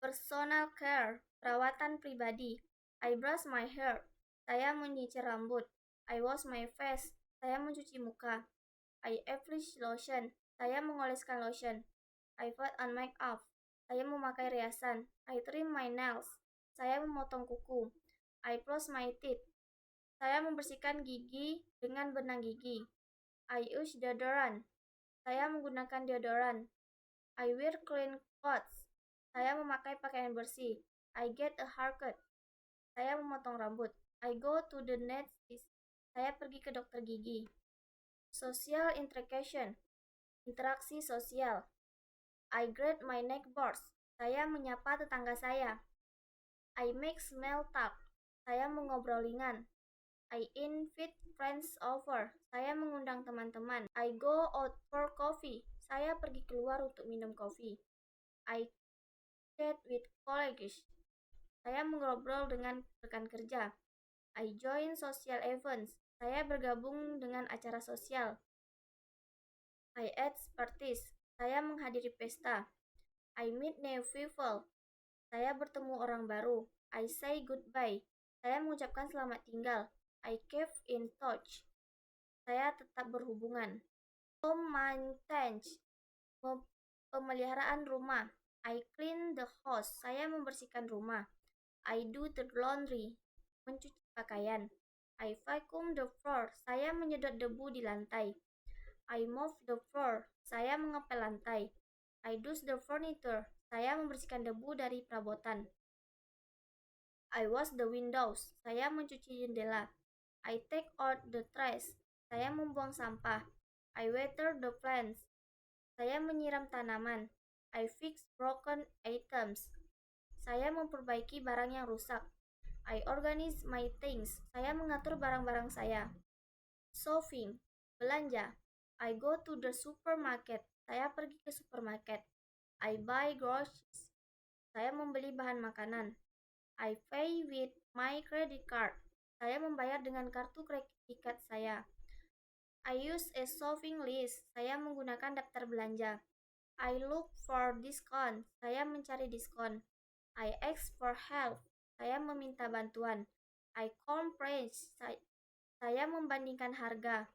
Personal care, perawatan pribadi. I brush my hair, saya menyisir rambut. I wash my face, saya mencuci muka. I apply lotion, saya mengoleskan lotion. I put on makeup, saya memakai riasan. I trim my nails, saya memotong kuku. I brush my teeth, saya membersihkan gigi dengan benang gigi. I use deodorant, saya menggunakan deodoran. I wear clean clothes, saya memakai pakaian bersih. I get a haircut, saya memotong rambut. I go to the dentist, saya pergi ke dokter gigi. Social interaction, interaksi sosial. I greet my neighbors, saya menyapa tetangga saya. I make small talk, saya mengobrol ringan. I invite friends over, saya mengundang teman-teman. I go out for coffee, saya pergi keluar untuk minum kopi. I chat with colleagues, saya mengobrol dengan rekan kerja. I join social events, saya bergabung dengan acara sosial. I attend parties, saya menghadiri pesta. I meet new people, saya bertemu orang baru. I say goodbye, saya mengucapkan selamat tinggal. I keep in touch, saya tetap berhubungan. Home maintenance, pemeliharaan rumah. I clean the house, saya membersihkan rumah. I do the laundry, mencuci pakaian. I vacuum the floor, saya menyedot debu di lantai. I mop the floor, saya mengepel lantai. I dust the furniture, saya membersihkan debu dari perabotan. I wash the windows, saya mencuci jendela. I take out the trash, saya membuang sampah. I water the plants, saya menyiram tanaman. I fix broken items, saya memperbaiki barang yang rusak. I organize my things, saya mengatur barang-barang saya. Shopping, belanja. I go to the supermarket, saya pergi ke supermarket. I buy groceries, saya membeli bahan makanan. I pay with my credit card, saya membayar dengan kartu kredit saya. I use a shopping list, saya menggunakan daftar belanja. I look for discount, saya mencari diskon. I ask for help, saya meminta bantuan. I compare, saya membandingkan harga.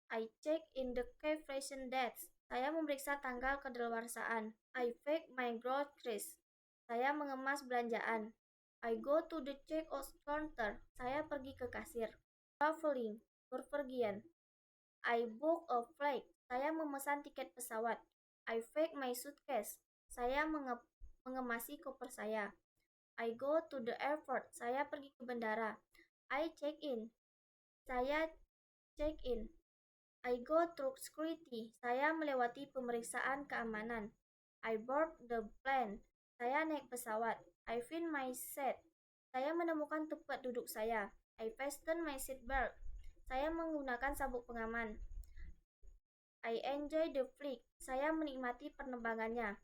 I check in the calculation dates, saya memeriksa tanggal kedaluarsaan. I pack my groceries, saya mengemas belanjaan. I go to the checkout counter, saya pergi ke kasir. Traveling, berpergian. I book a flight, saya memesan tiket pesawat. I pack my suitcase, saya mengemasi koper saya. I go to the airport, saya pergi ke bandara. I check in, saya check in. I go through security, saya melewati pemeriksaan keamanan. I board the plane, saya naik pesawat. I find my seat, saya menemukan tempat duduk saya. I fasten my seat belt, saya menggunakan sabuk pengaman. I enjoy the flight, saya menikmati penerbangannya.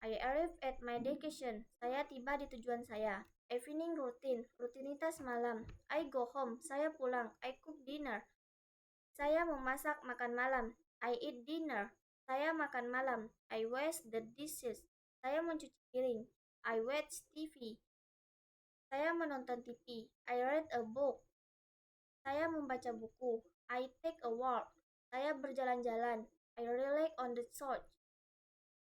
I arrive at my destination, saya tiba di tujuan saya. Evening routine, rutinitas malam. I go home, saya pulang. I cook dinner, saya memasak makan malam. I eat dinner, saya makan malam. I wash the dishes, saya mencuci piring. I watch TV, saya menonton TV. I read a book, saya membaca buku. I take a walk, saya berjalan-jalan. I relax on the couch,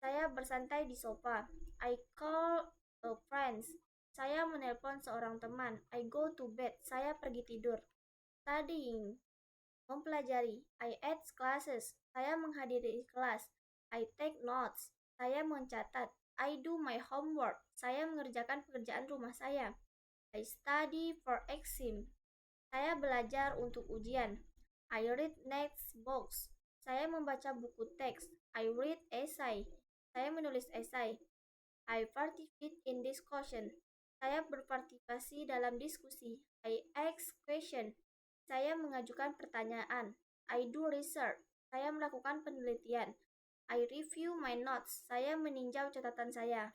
saya bersantai di sofa. I call a friend, saya menelpon seorang teman. I go to bed, saya pergi tidur. Studying, mempelajari. I attend classes, saya menghadiri kelas. I take notes, saya mencatat. I do my homework, saya mengerjakan pekerjaan rumah saya. I study for exam, saya belajar untuk ujian. I read next books, saya membaca buku teks. I read essay, saya menulis esai. I participate in discussion, saya berpartisipasi dalam diskusi. I ask question, saya mengajukan pertanyaan. I do research, saya melakukan penelitian. I review my notes, saya meninjau catatan saya.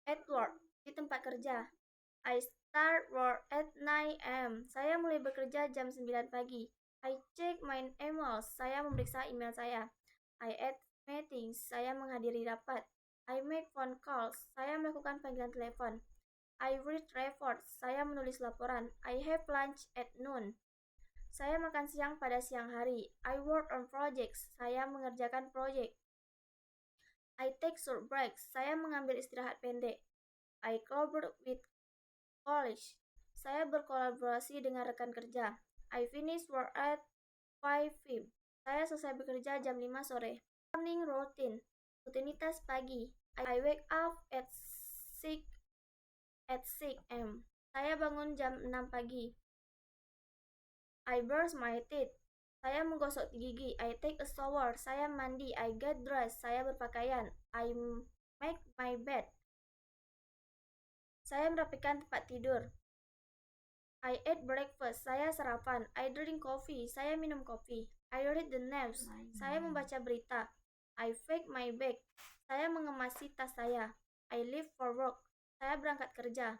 At work, di tempat kerja. I start work at 9 a.m., saya mulai bekerja jam 9 pagi. I check my emails, saya memeriksa email saya. I attend meetings, saya menghadiri rapat. I make phone calls. Saya melakukan panggilan telepon. I read reports. Saya menulis laporan. I have lunch at noon. Saya makan siang pada siang hari. I work on projects. Saya mengerjakan proyek. I take short breaks. Saya mengambil istirahat pendek. I collaborate with colleagues. Saya berkolaborasi dengan rekan kerja. I finish work at 5 p.m. Saya selesai bekerja jam 5 sore. Morning routine. Rutinitas pagi. I wake up at 6 a.m. Saya bangun jam 6 pagi. I brush my teeth. Saya menggosok gigi. I take a shower. Saya mandi. I get dressed. Saya berpakaian. I make my bed. Saya merapikan tempat tidur. I ate breakfast. Saya sarapan. I drink coffee. Saya minum kopi. I read the news. Saya membaca berita. I pack my bag. Saya mengemasi tas saya. I leave for work. Saya berangkat kerja.